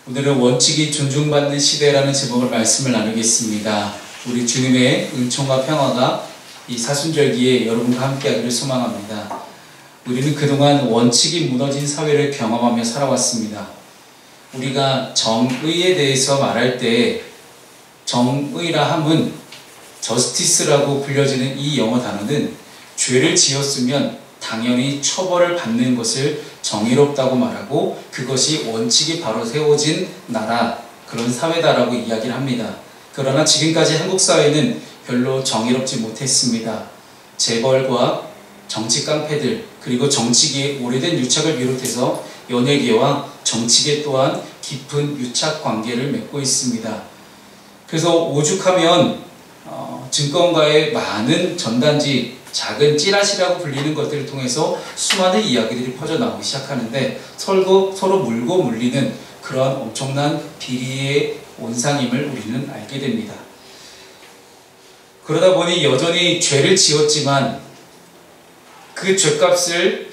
오늘은 원칙이 존중받는 시대라는 제목을 말씀을 나누겠습니다. 우리 주님의 은총과 평화가 이 사순절기에 여러분과 함께하기를 소망합니다. 우리는 그동안 원칙이 무너진 사회를 경험하며 살아왔습니다. 우리가 정의에 대해서 말할 때 정의라 함은 저스티스라고 불려지는 이 영어 단어는 죄를 지었으면 당연히 처벌을 받는 것을 정의롭다고 말하고 그것이 원칙이 바로 세워진 나라, 그런 사회다라고 이야기를 합니다. 그러나 지금까지 한국 사회는 별로 정의롭지 못했습니다. 재벌과 정치 깡패들, 그리고 정치계의 오래된 유착을 비롯해서 연예계와 정치계 또한 깊은 유착 관계를 맺고 있습니다. 그래서 오죽하면 증권가의 많은 전단지, 작은 찌라시라고 불리는 것들을 통해서 수많은 이야기들이 퍼져나오기 시작하는데 서로 물고 물리는 그런 엄청난 비리의 온상임을 우리는 알게 됩니다. 그러다 보니 여전히 죄를 지었지만 그 죄값을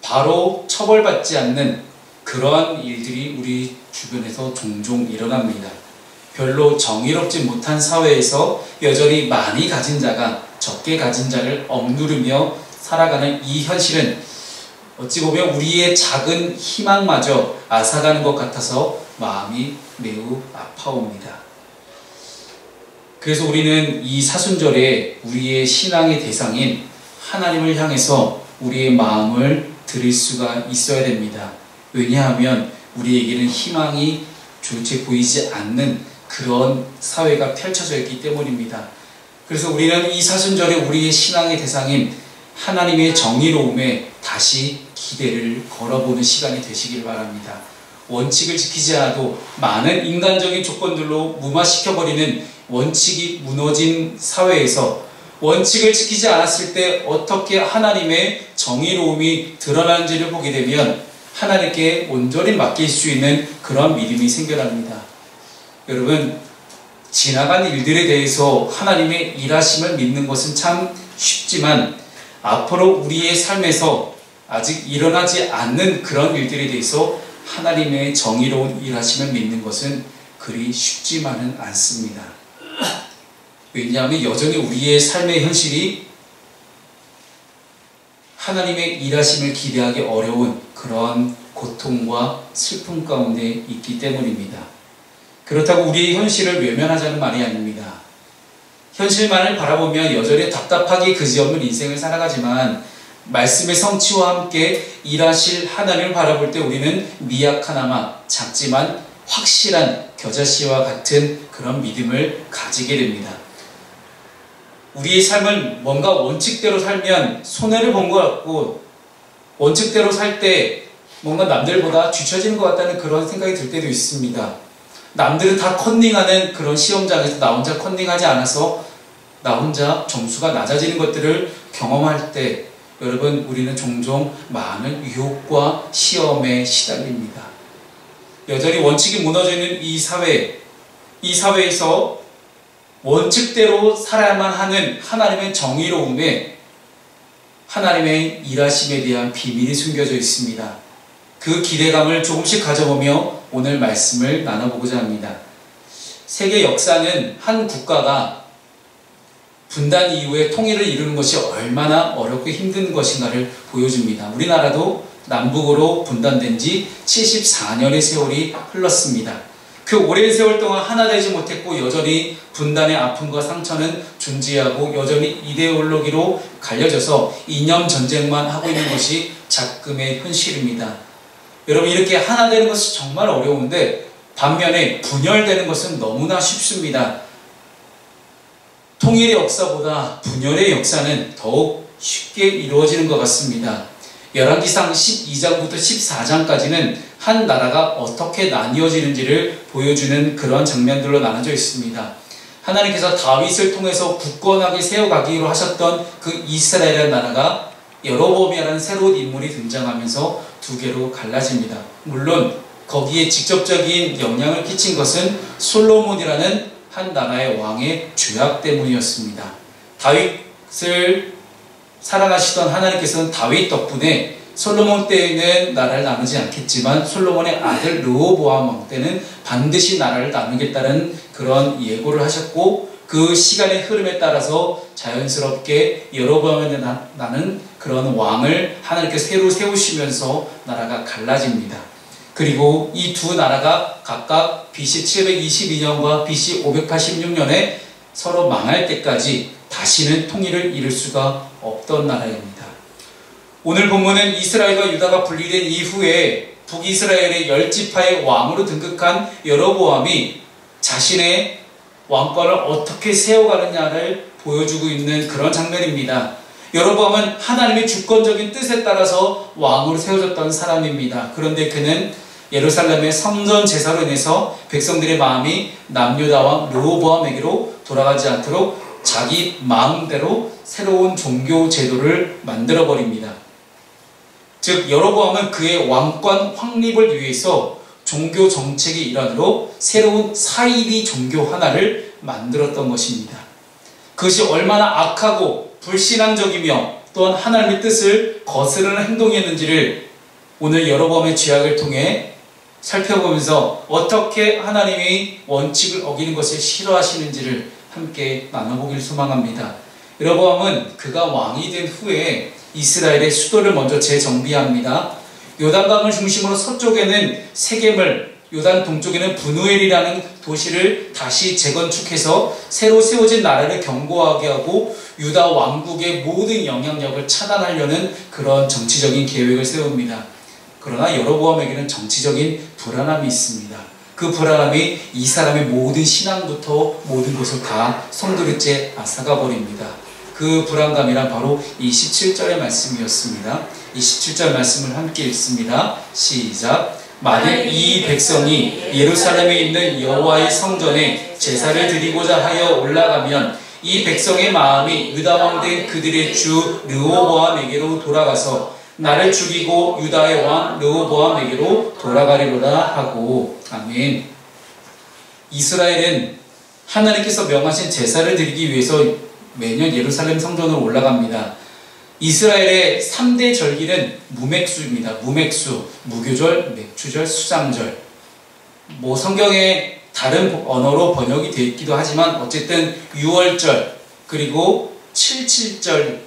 바로 처벌받지 않는 그러한 일들이 우리 주변에서 종종 일어납니다. 별로 정의롭지 못한 사회에서 여전히 많이 가진 자가 적게 가진 자를 억누르며 살아가는 이 현실은 어찌 보면 우리의 작은 희망마저 앗아가는 것 같아서 마음이 매우 아파옵니다. 그래서 우리는 이 사순절에 우리의 신앙의 대상인 하나님을 향해서 우리의 마음을 드릴 수가 있어야 됩니다. 왜냐하면 우리에게는 희망이 조차 보이지 않는 그런 사회가 펼쳐져 있기 때문입니다. 그래서 우리는 이 사순절에 우리의 신앙의 대상인 하나님의 정의로움에 다시 기대를 걸어보는 시간이 되시길 바랍니다. 원칙을 지키지 않아도 많은 인간적인 조건들로 무마시켜버리는 원칙이 무너진 사회에서 원칙을 지키지 않았을 때 어떻게 하나님의 정의로움이 드러나는지를 보게 되면 하나님께 온전히 맡길 수 있는 그런 믿음이 생겨납니다. 여러분, 지나간 일들에 대해서 하나님의 일하심을 믿는 것은 참 쉽지만 앞으로 우리의 삶에서 아직 일어나지 않는 그런 일들에 대해서 하나님의 정의로운 일하심을 믿는 것은 그리 쉽지만은 않습니다. 왜냐하면 여전히 우리의 삶의 현실이 하나님의 일하심을 기대하기 어려운 그런 고통과 슬픔 가운데 있기 때문입니다. 그렇다고 우리의 현실을 외면하자는 말이 아닙니다. 현실만을 바라보면 여전히 답답하기 그지없는 인생을 살아가지만 말씀의 성취와 함께 일하실 하나님을 바라볼 때 우리는 미약하나마 작지만 확실한 겨자씨와 같은 그런 믿음을 가지게 됩니다. 우리의 삶은 뭔가 원칙대로 살면 손해를 본 것 같고 원칙대로 살 때 뭔가 남들보다 뒤처지는 것 같다는 그런 생각이 들 때도 있습니다. 남들은 다 컨닝하는 그런 시험장에서 나 혼자 컨닝하지 않아서 나 혼자 점수가 낮아지는 것들을 경험할 때 여러분, 우리는 종종 많은 유혹과 시험에 시달립니다. 여전히 원칙이 무너지는 이 사회에서 원칙대로 살아야만 하는 하나님의 정의로움에 하나님의 일하심에 대한 비밀이 숨겨져 있습니다. 그 기대감을 조금씩 가져보며 오늘 말씀을 나눠보고자 합니다. 세계 역사는 한 국가가 분단 이후에 통일을 이루는 것이 얼마나 어렵고 힘든 것인가를 보여줍니다. 우리나라도 남북으로 분단된 지 74년의 세월이 흘렀습니다. 그 오랜 세월 동안 하나 되지 못했고 여전히 분단의 아픔과 상처는 존재하고 여전히 이데올로기로 갈려져서 이념 전쟁만 하고 있는 것이 작금의 현실입니다. 여러분, 이렇게 하나 되는 것은 정말 어려운데 반면에 분열되는 것은 너무나 쉽습니다. 통일의 역사보다 분열의 역사는 더욱 쉽게 이루어지는 것 같습니다. 열왕기상 12장부터 14장까지는 한 나라가 어떻게 나뉘어지는지를 보여주는 그런 장면들로 나눠져 있습니다. 하나님께서 다윗을 통해서 굳건하게 세워가기로 하셨던 그 이스라엘의 나라가 여로보암이라는 새로운 인물이 등장하면서 두 개로 갈라집니다. 물론 거기에 직접적인 영향을 끼친 것은 솔로몬이라는 한 나라의 왕의 죄악 때문이었습니다. 다윗을 사랑하시던 하나님께서는 다윗 덕분에 솔로몬 때에는 나라를 나누지 않겠지만 솔로몬의 아들 르호보암 왕 때는 반드시 나라를 나누겠다는 그런 예고를 하셨고, 그 시간의 흐름에 따라서 자연스럽게 여로보암에 나는 그런 왕을 하나님께서 새로 세우시면서 나라가 갈라집니다. 그리고 이 두 나라가 각각 BC 722년과 BC 586년에 서로 망할 때까지 다시는 통일을 이룰 수가 없던 나라입니다. 오늘 본문은 이스라엘과 유다가 분리된 이후에 북이스라엘의 10지파의 왕으로 등극한 여로보암이 자신의 왕권을 어떻게 세워가느냐를 보여주고 있는 그런 장면입니다. 여로보암은 하나님의 주권적인 뜻에 따라서 왕으로 세워졌던 사람입니다. 그런데 그는 예루살렘의 성전 제사로 인해서 백성들의 마음이 남유다 왕 르호보암에게로 돌아가지 않도록 자기 마음대로 새로운 종교 제도를 만들어버립니다. 즉 여로보암은 그의 왕권 확립을 위해서 종교 정책의 일환으로 새로운 사이비 종교 하나를 만들었던 것입니다. 그것이 얼마나 악하고 불신앙적이며 또한 하나님의 뜻을 거스르는 행동이었는지를 오늘 여로보암의 죄악을 통해 살펴보면서 어떻게 하나님이 원칙을 어기는 것을 싫어하시는지를 함께 나눠보길 소망합니다. 여로보암은 그가 왕이 된 후에 이스라엘의 수도를 먼저 재정비합니다. 요단강을 중심으로 서쪽에는 세겜을, 요단 동쪽에는 브누엘이라는 도시를 다시 재건축해서 새로 세워진 나라를 견고하게 하고 유다 왕국의 모든 영향력을 차단하려는 그런 정치적인 계획을 세웁니다. 그러나 여로보암에게는 정치적인 불안함이 있습니다. 그 불안함이 이 사람의 모든 신앙부터 모든 것을 다 송두리째 앗아가 버립니다. 그 불안감이란 바로 이 17절의 말씀이었습니다. 이 17절 말씀을 함께 읽습니다. 시작. 만일 이 백성이 예루살렘에 있는 여호와의 성전에 제사를 드리고자 하여 올라가면 이 백성의 마음이 유다 왕 된 그들의 주 르호보암에게로 돌아가서 나를 죽이고 유다의 왕 르호보암에게로 돌아가리로다 하고. 아멘. 이스라엘은 하나님께서 명하신 제사를 드리기 위해서 매년 예루살렘 성전으로 올라갑니다. 이스라엘의 3대 절기는 무맥수입니다. 무맥수, 무교절, 맥추절, 수장절. 성경에 다른 언어로 번역이 되어 있기도 하지만 어쨌든 6월절, 그리고 77절,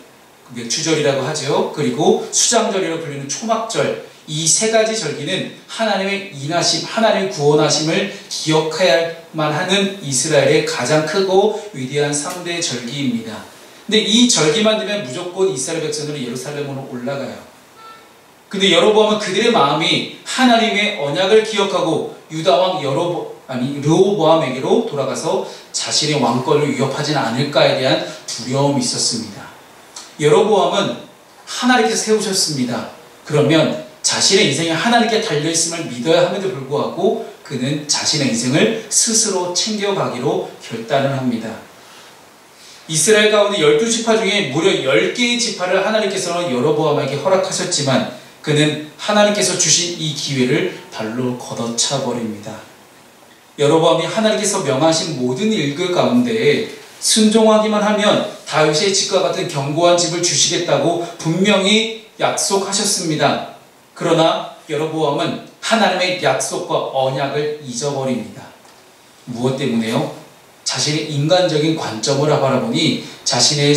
맥추절이라고 하죠. 그리고 수장절이라고 불리는 초막절. 이 세 가지 절기는 하나님의 인하심, 하나님의 구원하심을 기억해야만 하는 이스라엘의 가장 크고 위대한 3대 절기입니다. 근데 이 절기만 되면 무조건 이스라엘 백성들은 예루살렘으로 올라가요. 근데 여로보암은 그들의 마음이 하나님의 언약을 기억하고 유다 왕 르호보암에게로 돌아가서 자신의 왕권을 위협하지는 않을까에 대한 두려움이 있었습니다. 여로보암은 하나님께서 세우셨습니다. 그러면 자신의 인생이 하나님께 달려있음을 믿어야 함에도 불구하고 그는 자신의 인생을 스스로 챙겨가기로 결단을 합니다. 이스라엘 가운데 12지파 중에 무려 10개의 지파를 하나님께서는 여로보암에게 허락하셨지만 그는 하나님께서 주신 이 기회를 발로 걷어차 버립니다. 여로보암이 하나님께서 명하신 모든 일들 가운데 순종하기만 하면 다윗의 집과 같은 견고한 집을 주시겠다고 분명히 약속하셨습니다. 그러나 여로보암은 하나님의 약속과 언약을 잊어버립니다. 무엇 때문에요? 자신의 인간적인 관점을 바라보니 자신의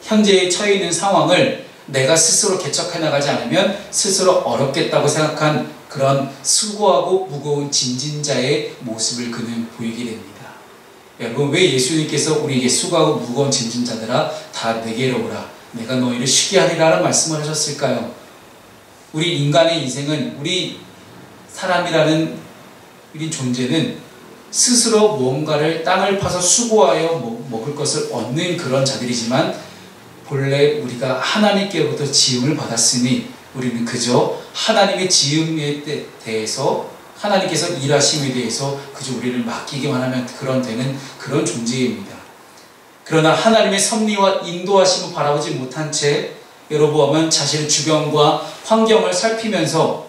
현재에 처해 있는 상황을 내가 스스로 개척해 나가지 않으면 스스로 어렵겠다고 생각한 그런 수고하고 무거운 진진자의 모습을 그는 보이게 됩니다. 여러분, 왜 예수님께서 우리에게 수고하고 무거운 진진자들아 다 내게로 오라, 내가 너희를 쉬게 하리라 라는 말씀을 하셨을까요? 우리 인간의 인생은, 우리 사람이라는 우리 존재는 스스로 무언가를 땅을 파서 수고하여 먹을 것을 얻는 그런 자들이지만 본래 우리가 하나님께로부터 지음을 받았으니 우리는 그저 하나님의 지음에 대해서, 하나님께서 일하심에 대해서 그저 우리를 맡기기만 하면 되는 그런 존재입니다. 그러나 하나님의 섭리와 인도하심을 바라보지 못한 채 여로보암은 자신의 주변과 환경을 살피면서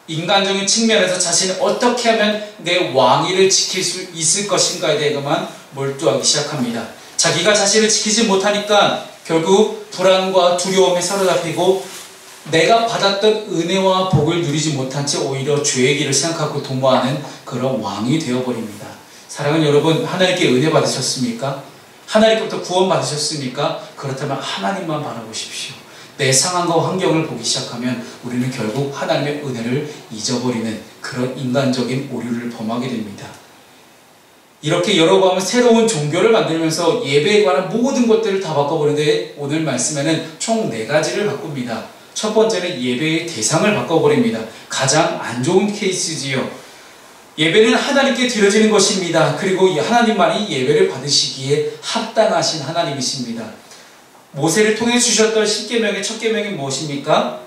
인간적인 측면에서 자신이 어떻게 하면 내 왕위를 지킬 수 있을 것인가에 대해서만 몰두하기 시작합니다. 자기가 자신을 지키지 못하니까 결국 불안과 두려움에 사로잡히고 내가 받았던 은혜와 복을 누리지 못한 채 오히려 죄의 길을 생각하고 도모하는 그런 왕이 되어버립니다. 사랑하는 여러분, 하나님께 은혜 받으셨습니까? 하나님께부터 구원 받으셨습니까? 그렇다면 하나님만 바라보십시오. 내 상황과 환경을 보기 시작하면 우리는 결국 하나님의 은혜를 잊어버리는 그런 인간적인 오류를 범하게 됩니다. 이렇게 여러분 새로운 종교를 만들면서 예배에 관한 모든 것들을 다 바꿔버리는데, 오늘 말씀에는 총 4가지를 바꿉니다. 첫 번째는 예배의 대상을 바꿔버립니다. 가장 안 좋은 케이스지요. 예배는 하나님께 드려지는 것입니다. 그리고 하나님만이 예배를 받으시기에 합당하신 하나님이십니다. 모세를 통해 주셨던 10계명의 첫 계명이 무엇입니까?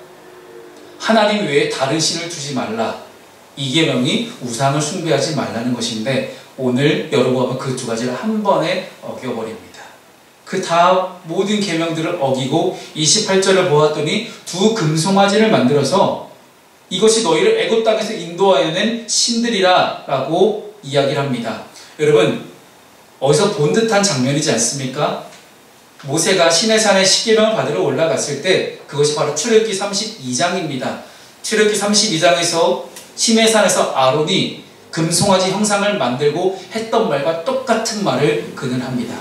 하나님 외에 다른 신을 두지 말라. 2계명이 우상을 숭배하지 말라는 것인데, 오늘 여러분은 그 2가지를 한 번에 어겨버립니다. 그 다 모든 계명들을 어기고 28절을 보았더니 2 금송아지를 만들어서 이것이 너희를 애굽 땅에서 인도하여낸 신들이라 라고 이야기를 합니다. 여러분, 어디서 본 듯한 장면이지 않습니까? 모세가 시내산에 10계명을 받으러 올라갔을 때 그것이 바로 출애굽기 32장입니다. 출애굽기 32장에서 시내산에서 아론이 금송아지 형상을 만들고 했던 말과 똑같은 말을 그는 합니다.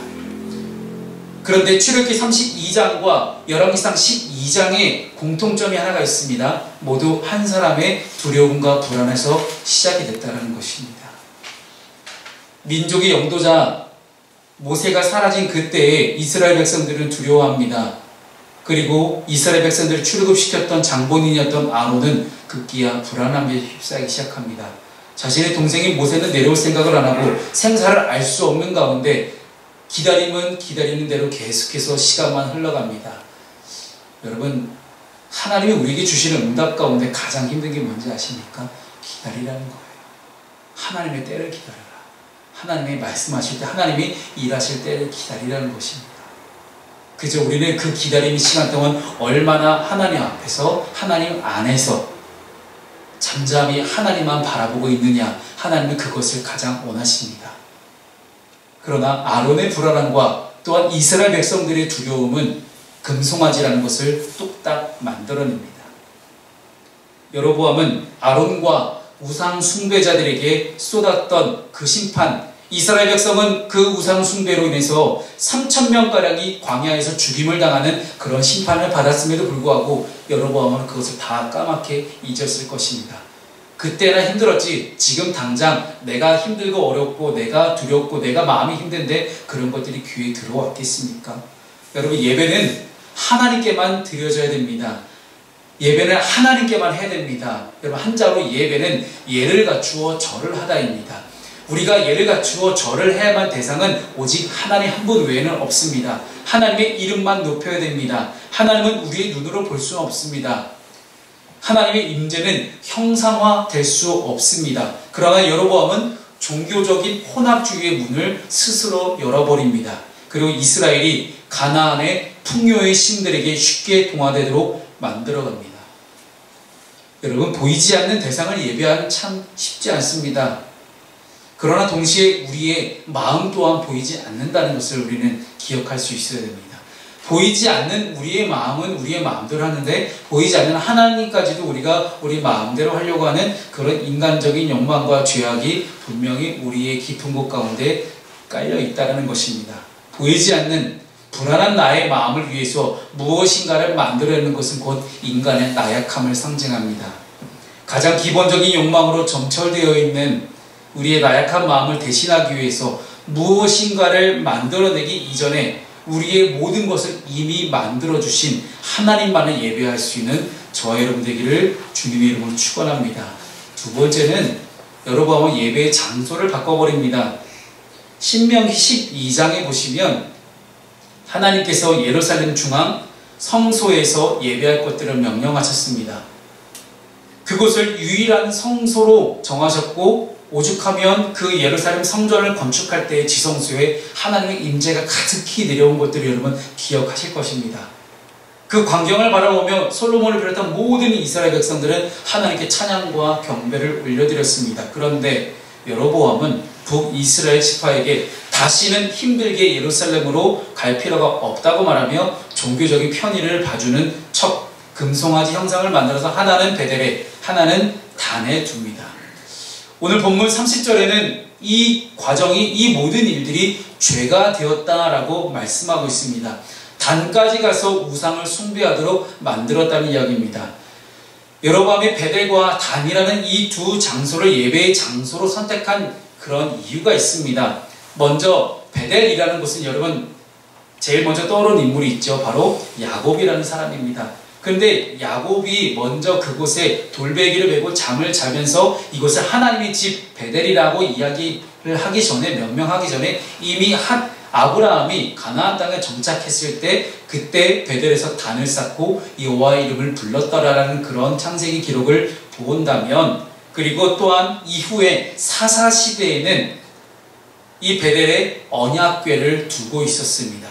그런데 출애굽기 32장과 열왕기상 12장에 공통점이 하나가 있습니다. 모두 한 사람의 두려움과 불안에서 시작이 됐다는 것입니다. 민족의 영도자 모세가 사라진 그때에 이스라엘 백성들은 두려워합니다. 그리고 이스라엘 백성들을 출애굽시켰던 장본인이었던 아론은 급기야 불안함에 휩싸이기 시작합니다. 자신의 동생인 모세는 내려올 생각을 안 하고 생사를 알 수 없는 가운데 기다림은 기다리는 대로 계속해서 시간만 흘러갑니다. 여러분, 하나님이 우리에게 주시는 응답 가운데 가장 힘든 게 뭔지 아십니까? 기다리라는 거예요. 하나님의 때를 기다려라. 하나님이 말씀하실 때, 하나님이 일하실 때를 기다리라는 것입니다. 그저 우리는 그 기다림의 시간 동안 얼마나 하나님 앞에서, 하나님 안에서 잠잠히 하나님만 바라보고 있느냐, 하나님은 그것을 가장 원하십니다. 그러나 아론의 불안함과 또한 이스라엘 백성들의 두려움은 금송아지라는 것을 뚝딱 만들어냅니다. 여로보암은 아론과 우상 숭배자들에게 쏟았던 그 심판, 이스라엘 백성은 그 우상 숭배로 인해서 3,000명가량이 광야에서 죽임을 당하는 그런 심판을 받았음에도 불구하고 여로보암은 그것을 다 까맣게 잊었을 것입니다. 그때나 힘들었지 지금 당장 내가 힘들고 어렵고 내가 두렵고 내가 마음이 힘든데 그런 것들이 귀에 들어왔겠습니까? 여러분, 예배는 하나님께만 드려져야 됩니다. 예배는 하나님께만 해야 됩니다. 여러분, 한자로 예배는 예를 갖추어 절을 하다입니다. 우리가 예를 갖추어 절을 해야만 대상은 오직 하나님 한 분 외에는 없습니다. 하나님의 이름만 높여야 됩니다. 하나님은 우리의 눈으로 볼 수는 없습니다. 하나님의 임재는 형상화될 수 없습니다. 그러나 여로보암은 종교적인 혼합주의의 문을 스스로 열어버립니다. 그리고 이스라엘이 가나안의 풍요의 신들에게 쉽게 동화되도록 만들어갑니다. 여러분, 보이지 않는 대상을 예배하는 참 쉽지 않습니다. 그러나 동시에 우리의 마음 또한 보이지 않는다는 것을 우리는 기억할 수 있어야 됩니다. 보이지 않는 우리의 마음은 우리의 마음대로 하는데 보이지 않는 하나님까지도 우리가 우리 마음대로 하려고 하는 그런 인간적인 욕망과 죄악이 분명히 우리의 깊은 곳 가운데 깔려 있다는 것입니다. 보이지 않는 불안한 나의 마음을 위해서 무엇인가를 만들어내는 것은 곧 인간의 나약함을 상징합니다. 가장 기본적인 욕망으로 점철되어 있는 우리의 나약한 마음을 대신하기 위해서 무엇인가를 만들어내기 이전에 우리의 모든 것을 이미 만들어주신 하나님만을 예배할 수 있는 저와 여러분 되기를 주님의 이름으로 축원합니다. 두 번째는 여러분 예배의 장소를 바꿔버립니다. 신명기 12장에 보시면 하나님께서 예루살렘 중앙 성소에서 예배할 것들을 명령하셨습니다. 그곳을 유일한 성소로 정하셨고 오죽하면 그 예루살렘 성전을 건축할 때의 지성소에 하나님의 임재가 가득히 내려온 것들을 여러분 기억하실 것입니다. 그 광경을 바라보며 솔로몬을 비롯한 모든 이스라엘 백성들은 하나님께 찬양과 경배를 올려드렸습니다. 그런데 여로보암은 북이스라엘 지파에게 다시는 힘들게 예루살렘으로 갈 필요가 없다고 말하며 종교적인 편의를 봐주는 척 금송아지 형상을 만들어서 하나는 베델에 하나는 단에 둡니다. 오늘 본문 30절에는 이 과정이, 이 모든 일들이 죄가 되었다라고 말씀하고 있습니다. 단까지 가서 우상을 숭배하도록 만들었다는 이야기입니다. 여로보암이 베델과 단이라는 이 두 장소를 예배의 장소로 선택한 그런 이유가 있습니다. 먼저 베델이라는 곳은 여러분 제일 먼저 떠오르는 인물이 있죠. 바로 야곱이라는 사람입니다. 그런데 야곱이 먼저 그곳에 돌베개를 메고 잠을 자면서 이곳을 하나님의 집 베델이라고 이야기를 하기 전에, 명명하기 전에 이미 아브라함이 가나안 땅에 정착했을 때 그때 베델에서 단을 쌓고 여호와의 이름을 불렀더라라는 그런 창세기 기록을 본다면, 그리고 또한 이후에 사사 시대에는 이 베델에 언약궤를 두고 있었습니다.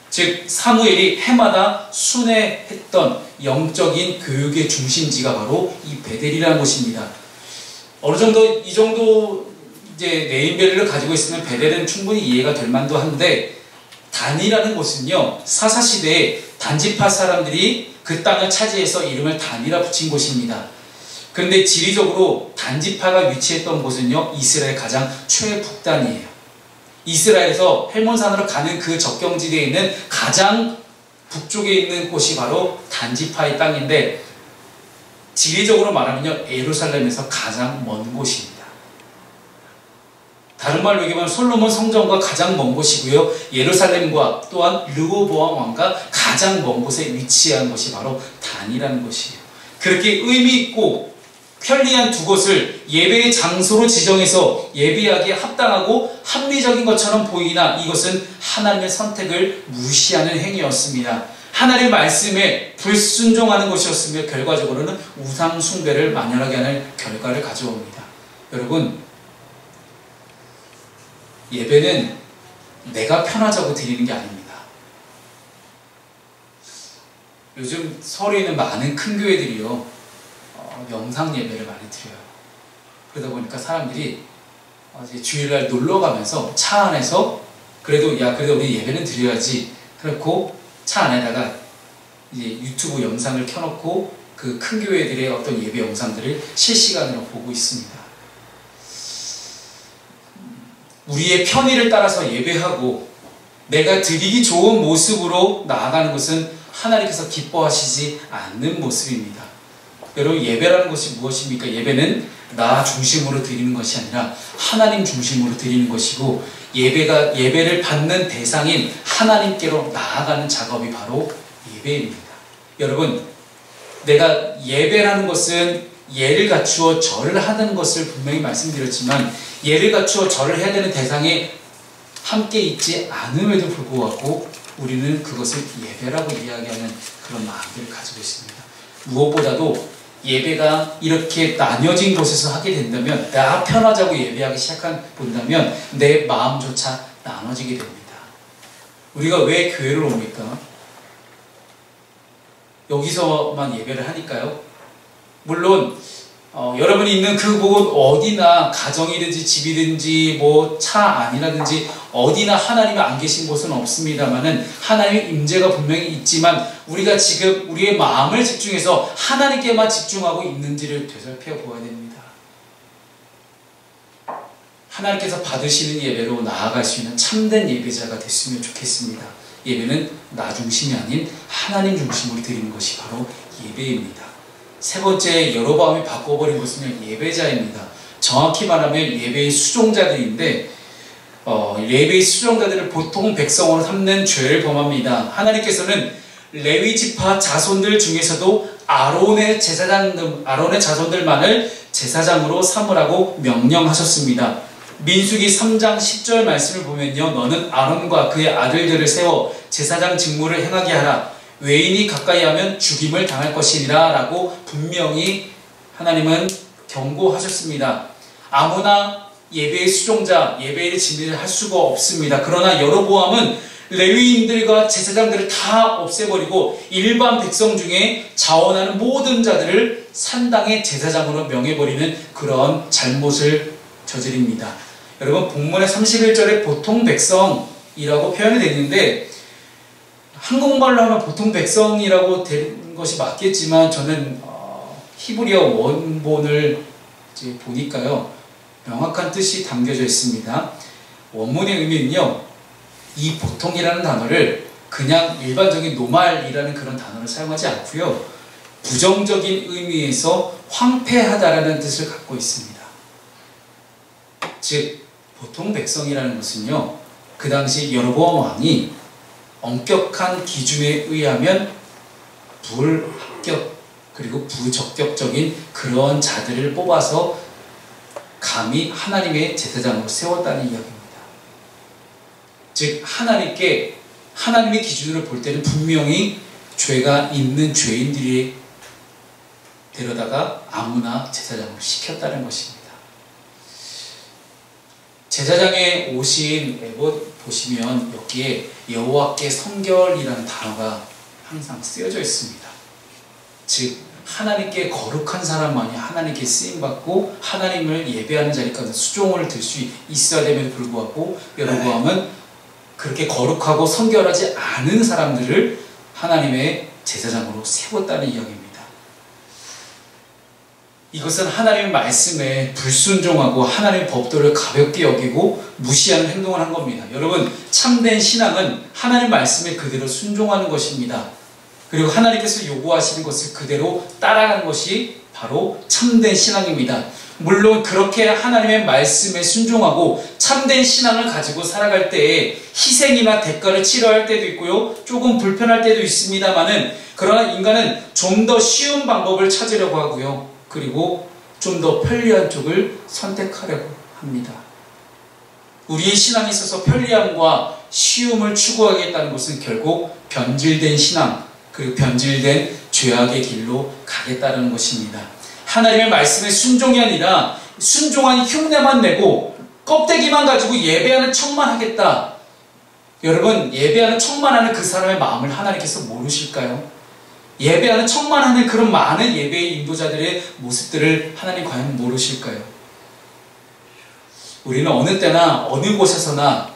즉 사무엘이 해마다 순회했던 영적인 교육의 중심지가 바로 이 베델이라는 곳입니다. 어느 정도 이 정도 이제 네임밸리를 가지고 있으면 베델은 충분히 이해가 될 만도 한데, 단이라는 곳은요 사사시대에 단지파 사람들이 그 땅을 차지해서 이름을 단이라 붙인 곳입니다. 그런데 지리적으로 단지파가 위치했던 곳은요 이스라엘 가장 최북단이에요. 이스라엘에서 헬몬산으로 가는 그 접경지대에 있는 가장 북쪽에 있는 곳이 바로 단지파의 땅인데, 지리적으로 말하면요 예루살렘에서 가장 먼 곳입니다. 다른 말로 얘기하면 솔로몬 성전과 가장 먼 곳이고요, 예루살렘과 또한 르호보암 왕과 가장 먼 곳에 위치한 곳이 바로 단이라는 곳이에요. 그렇게 의미 있고 편리한 두 곳을 예배의 장소로 지정해서 예배하기에 합당하고 합리적인 것처럼 보이나 이것은 하나님의 선택을 무시하는 행위였습니다. 하나님의 말씀에 불순종하는 것이었으며 결과적으로는 우상 숭배를 만연하게 하는 결과를 가져옵니다. 여러분, 예배는 내가 편하자고 드리는 게 아닙니다. 요즘 서울에 있는 많은 큰 교회들이요 영상 예배를 많이 드려요. 그러다 보니까 사람들이 이제 주일날 놀러 가면서 차 안에서 그래도 우리 예배는 드려야지 그렇고 차 안에다가 이제 유튜브 영상을 켜놓고 그 큰 교회들의 어떤 예배 영상들을 실시간으로 보고 있습니다. 우리의 편의를 따라서 예배하고 내가 드리기 좋은 모습으로 나아가는 것은 하나님께서 기뻐하시지 않는 모습입니다. 여러분, 예배라는 것이 무엇입니까? 예배는 나 중심으로 드리는 것이 아니라 하나님 중심으로 드리는 것이고, 예배를 받는 대상인 하나님께로 나아가는 작업이 바로 예배입니다. 여러분, 내가 예배라는 것은 예를 갖추어 절을 하는 것을 분명히 말씀드렸지만, 예를 갖추어 절을 해야 되는 대상에 함께 있지 않음에도 불구하고 우리는 그것을 예배라고 이야기하는 그런 마음을 가지고 있습니다. 무엇보다도 예배가 이렇게 나뉘어진 곳에서 하게 된다면, 나 편하자고 예배하기 본다면 내 마음조차 나눠지게 됩니다. 우리가 왜 교회를 옵니까? 여기서만 예배를 하니까요. 물론 여러분이 있는 그 곳 어디나, 가정이든지 집이든지 뭐 차 안이라든지 어디나 하나님이 안 계신 곳은 없습니다만은 하나님의 임재가 분명히 있지만, 우리가 지금 우리의 마음을 집중해서 하나님께만 집중하고 있는지를 되살펴 보아야 됩니다. 하나님께서 받으시는 예배로 나아갈 수 있는 참된 예배자가 됐으면 좋겠습니다. 예배는 나 중심이 아닌 하나님 중심으로 드리는 것이 바로 예배입니다. 세 번째, 여로보암이 바꿔버린 것은 예배자입니다. 정확히 말하면 예배의 수종자들인데, 예배의 수종자들을 보통 백성으로 삼는 죄를 범합니다. 하나님께서는 레위 지파 자손들 중에서도 아론의 자손들만을 제사장으로 삼으라고 명령하셨습니다. 민수기 3장 10절 말씀을 보면요, 너는 아론과 그의 아들들을 세워 제사장 직무를 행하게 하라. 외인이 가까이 하면 죽임을 당할 것이니라 라고 분명히 하나님은 경고하셨습니다. 아무나 예배의 수종자, 예배의 진리를 할 수가 없습니다. 그러나 여로보암은 레위인들과 제사장들을 다 없애버리고 일반 백성 중에 자원하는 모든 자들을 산당의 제사장으로 명해버리는 그런 잘못을 저지릅니다. 여러분, 본문의 31절에 보통 백성이라고 표현이 되어 있는데, 한국말로 하면 보통 백성이라고 되는 것이 맞겠지만 저는 히브리어 원본을 이제 보니까요, 명확한 뜻이 담겨져 있습니다. 원문의 의미는요, 이 보통이라는 단어를 그냥 일반적인 노말이라는 그런 단어를 사용하지 않고요, 부정적인 의미에서 황폐하다라는 뜻을 갖고 있습니다. 즉 보통 백성이라는 것은요, 그 당시 여로보암 왕이 엄격한 기준에 의하면 불합격 그리고 부적격적인 그런 자들을 뽑아서 감히 하나님의 제사장으로 세웠다는 이야기입니다. 즉 하나님의 기준으로 볼 때는 분명히 죄가 있는 죄인들이 데려다가 아무나 제사장으로 시켰다는 것입니다. 제사장에 오신 에봇 보시면 여기에 여호와께 성결이라는 단어가 항상 쓰여져 있습니다. 즉 하나님께 거룩한 사람만이 하나님께 쓰임받고 하나님을 예배하는 자리까지 수종을 들 수 있어야 됨에도 불구하고 여로보암은 그렇게 거룩하고 성결하지 않은 사람들을 하나님의 제사장으로 세웠다는 이야기입니다. 이것은 하나님의 말씀에 불순종하고 하나님의 법도를 가볍게 여기고 무시하는 행동을 한 겁니다. 여러분, 참된 신앙은 하나님의 말씀에 그대로 순종하는 것입니다. 그리고 하나님께서 요구하시는 것을 그대로 따라가는 것이 바로 참된 신앙입니다. 물론 그렇게 하나님의 말씀에 순종하고 참된 신앙을 가지고 살아갈 때에 희생이나 대가를 치러야 할 때도 있고요, 조금 불편할 때도 있습니다만은, 그러나 인간은 좀 더 쉬운 방법을 찾으려고 하고요, 그리고 좀 더 편리한 쪽을 선택하려고 합니다. 우리의 신앙에 있어서 편리함과 쉬움을 추구하겠다는 것은 결국 변질된 신앙, 그리고 변질된 죄악의 길로 가겠다는 것입니다. 하나님의 말씀에 순종이 아니라 순종한 흉내만 내고 껍데기만 가지고 예배하는 척만 하겠다. 여러분, 예배하는 척만 하는 그 사람의 마음을 하나님께서 모르실까요? 예배하는 척만 하는 그런 많은 예배의 인도자들의 모습들을 하나님 과연 모르실까요? 우리는 어느 때나 어느 곳에서나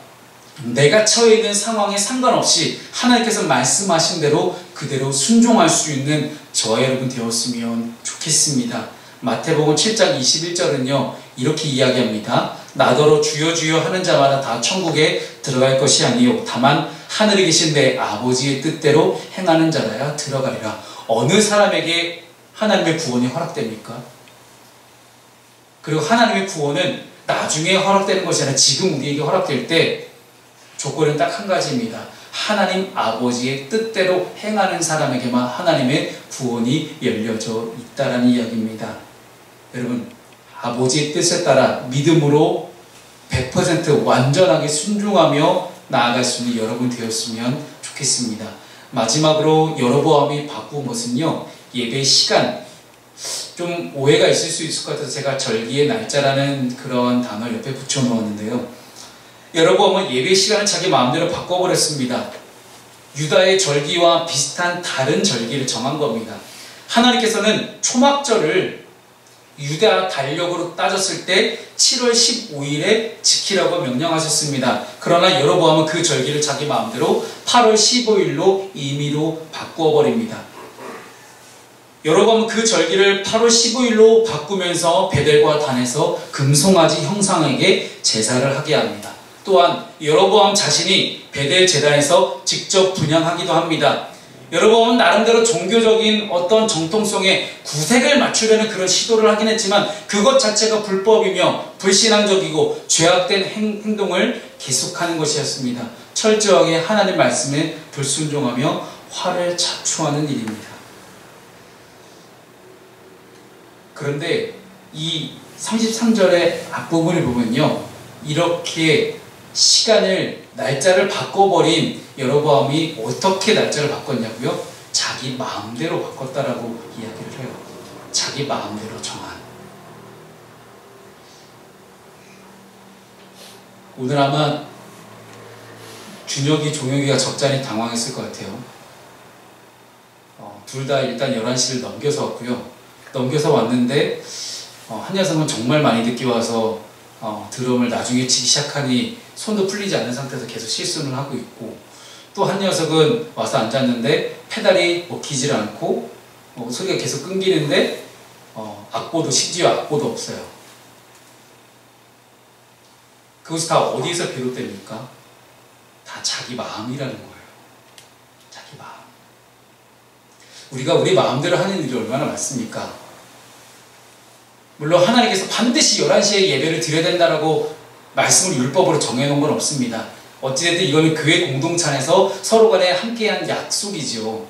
내가 처해 있는 상황에 상관없이 하나님께서 말씀하신 대로 그대로 순종할 수 있는 저와 여러분 되었으면 좋겠습니다. 마태복음 7장 21절은요 이렇게 이야기합니다. 나더러 주여 주여 하는 자마다 다 천국에 들어갈 것이 아니요 다만 하늘에 계신 내 아버지의 뜻대로 행하는 자라야 들어가리라. 어느 사람에게 하나님의 구원이 허락됩니까? 그리고 하나님의 구원은 나중에 허락되는 것이 아니라 지금 우리에게 허락될 때 조건은 딱 한 가지입니다. 하나님 아버지의 뜻대로 행하는 사람에게만 하나님의 구원이 열려져 있다라는 이야기입니다. 여러분, 아버지의 뜻에 따라 믿음으로 100% 완전하게 순종하며 나아갈 수 있는 여러분 되었으면 좋겠습니다. 마지막으로 여로보암이 바꾼 것은요, 예배 시간. 좀 오해가 있을 수 있을 것 같아서 제가 절기의 날짜라는 그런 단어를 옆에 붙여 놓았는데요. 여로보암은 예배 시간을 자기 마음대로 바꿔버렸습니다. 유다의 절기와 비슷한 다른 절기를 정한 겁니다. 하나님께서는 초막절을 유다 달력으로 따졌을 때 7월 15일에 지키라고 명령하셨습니다. 그러나 여로보암은 그 절기를 자기 마음대로 8월 15일로 임의로 바꾸어버립니다. 여로보암은 그 절기를 8월 15일로 바꾸면서 베델과 단에서 금송아지 형상에게 제사를 하게 합니다. 또한 여로보암 자신이 베델 제단에서 직접 분향하기도 합니다. 여로보암은 나름대로 종교적인 어떤 정통성에 구색을 맞추려는 그런 시도를 하긴 했지만 그것 자체가 불법이며 불신앙적이고 죄악된 행동을 계속하는 것이었습니다. 철저하게 하나님 말씀에 불순종하며 화를 자초하는 일입니다. 그런데 이 33절의 앞부분을 보면요, 이렇게 날짜를 바꿔버린 여로보암이 어떻게 날짜를 바꿨냐고요? 자기 마음대로 바꿨다라고 이야기를 해요. 자기 마음대로 정한. 오늘 아마 준혁이, 종혁이가 적잖이 당황했을 것 같아요. 둘 다 일단 11시를 넘겨서 왔고요. 넘겨서 왔는데 한 녀석은 정말 많이 늦게 와서 드럼을 나중에 치기 시작하니 손도 풀리지 않는 상태에서 계속 실수를 하고 있고, 또 한 녀석은 와서 앉았는데 페달이 먹히질 않고 소리가 계속 끊기는데 심지어 악보도 없어요. 그것이 다 어디에서 비롯됩니까? 다 자기 마음이라는 거예요. 자기 마음. 우리가 우리 마음대로 하는 일이 얼마나 많습니까? 물론 하나님께서 반드시 11시에 예배를 드려야 된다라고 말씀을 율법으로 정해놓은 건 없습니다. 어찌됐든 이거는 교회 공동체 안에서 서로 간에 함께한 약속이죠.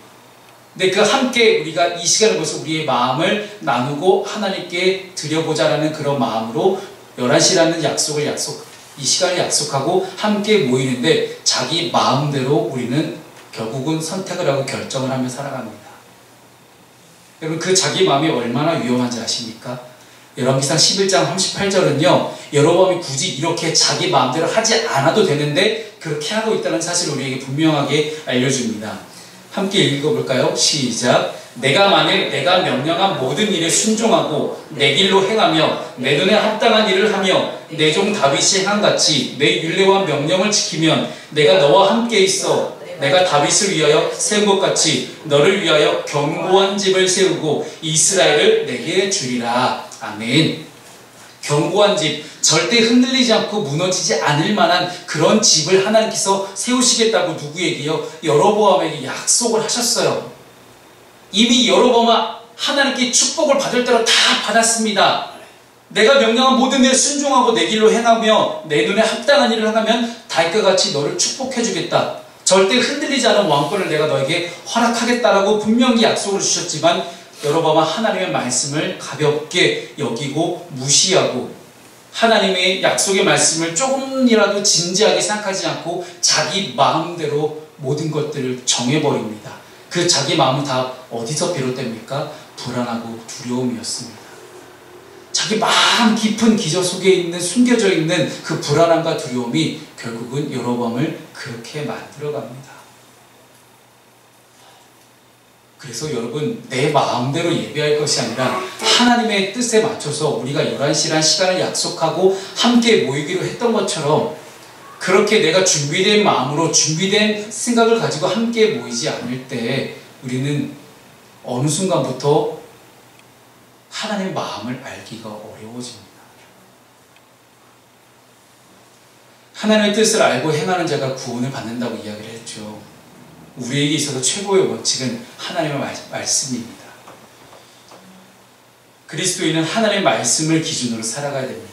근데 그 함께 우리가 이 시간을 벌써 우리의 마음을 나누고 하나님께 드려보자라는 그런 마음으로 11시라는 이 시간을 약속하고 함께 모이는데 자기 마음대로 우리는 결국은 선택을 하고 결정을 하며 살아갑니다. 여러분 그 자기 마음이 얼마나 위험한지 아십니까? 열왕기상 11장 38절은요 여로보암이 굳이 이렇게 자기 마음대로 하지 않아도 되는데 그렇게 하고 있다는 사실을 우리에게 분명하게 알려줍니다. 함께 읽어볼까요? 시작. 내가 만일 내가 명령한 모든 일에 순종하고 내 길로 행하며 내 눈에 합당한 일을 하며 내 종 다윗이 행한같이 내 율례와 명령을 지키면 내가 너와 함께 있어 내가 다윗을 위하여 세운 것 같이 너를 위하여 견고한 집을 세우고 이스라엘을 내게 주리라. 아멘. 견고한 집, 절대 흔들리지 않고 무너지지 않을 만한 그런 집을 하나님께서 세우시겠다고 누구에게요? 여로보암에게 약속을 하셨어요. 이미 여로보암은 하나님께 축복을 받을 대로 다 받았습니다. 내가 명령한 모든 일에 순종하고 내 길로 행하며 내 눈에 합당한 일을 행하면 다윗과 같이 너를 축복해 주겠다. 절대 흔들리지 않은 왕권을 내가 너에게 허락하겠다라고 분명히 약속을 주셨지만 여로보암은 하나님의 말씀을 가볍게 여기고 무시하고 하나님의 약속의 말씀을 조금이라도 진지하게 생각하지 않고 자기 마음대로 모든 것들을 정해버립니다. 그 자기 마음은 다 어디서 비롯됩니까? 불안하고 두려움이었습니다. 자기 마음 깊은 기저 속에 있는 숨겨져 있는 그 불안함과 두려움이 결국은 여로보암을 그렇게 만들어갑니다. 그래서 여러분 내 마음대로 예배할 것이 아니라 하나님의 뜻에 맞춰서 우리가 11시란 시간을 약속하고 함께 모이기로 했던 것처럼 그렇게 내가 준비된 마음으로 준비된 생각을 가지고 함께 모이지 않을 때 우리는 어느 순간부터 하나님의 마음을 알기가 어려워집니다. 하나님의 뜻을 알고 행하는 자가 구원을 받는다고 이야기를 했죠. 우리에게 있어서 최고의 원칙은 하나님의 말씀입니다. 그리스도인은 하나님의 말씀을 기준으로 살아가야 됩니다.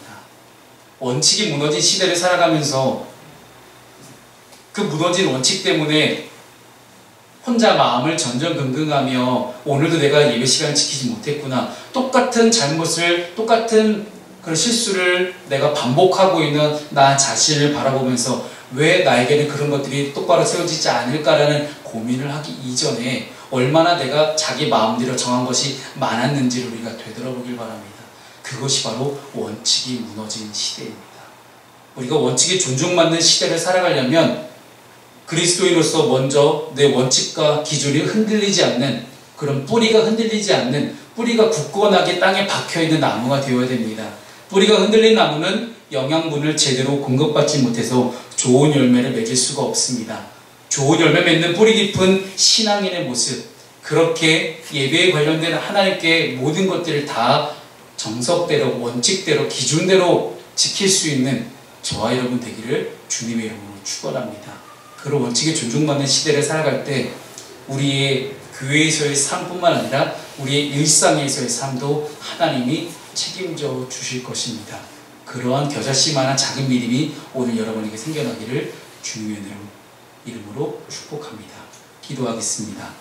원칙이 무너진 시대를 살아가면서 그 무너진 원칙 때문에 혼자 마음을 전전긍긍하며 오늘도 내가 예배 시간을 지키지 못했구나. 똑같은 잘못을 똑같은 그런 실수를 내가 반복하고 있는 나 자신을 바라보면서 왜 나에게는 그런 것들이 똑바로 세워지지 않을까라는 고민을 하기 이전에 얼마나 내가 자기 마음대로 정한 것이 많았는지를 우리가 되돌아보길 바랍니다. 그것이 바로 원칙이 무너진 시대입니다. 우리가 원칙에 존중받는 시대를 살아가려면 그리스도인으로서 먼저 내 원칙과 기준이 흔들리지 않는 그런 뿌리가 흔들리지 않는 뿌리가 굳건하게 땅에 박혀있는 나무가 되어야 됩니다. 뿌리가 흔들린 나무는 영양분을 제대로 공급받지 못해서 좋은 열매를 맺을 수가 없습니다. 좋은 열매 맺는 뿌리 깊은 신앙인의 모습, 그렇게 예배에 관련된 하나님께 모든 것들을 다 정석대로 원칙대로 기준대로 지킬 수 있는 저와 여러분 되기를 주님의 이름으로 축원합니다. 그런 원칙에 존중받는 시대를 살아갈 때 우리의 교회에서의 삶뿐만 아니라 우리의 일상에서의 삶도 하나님이 책임져 주실 것입니다. 그러한 겨자씨만한 작은 믿음이 오늘 여러분에게 생겨나기를 주님의 이름으로 축복합니다. 기도하겠습니다.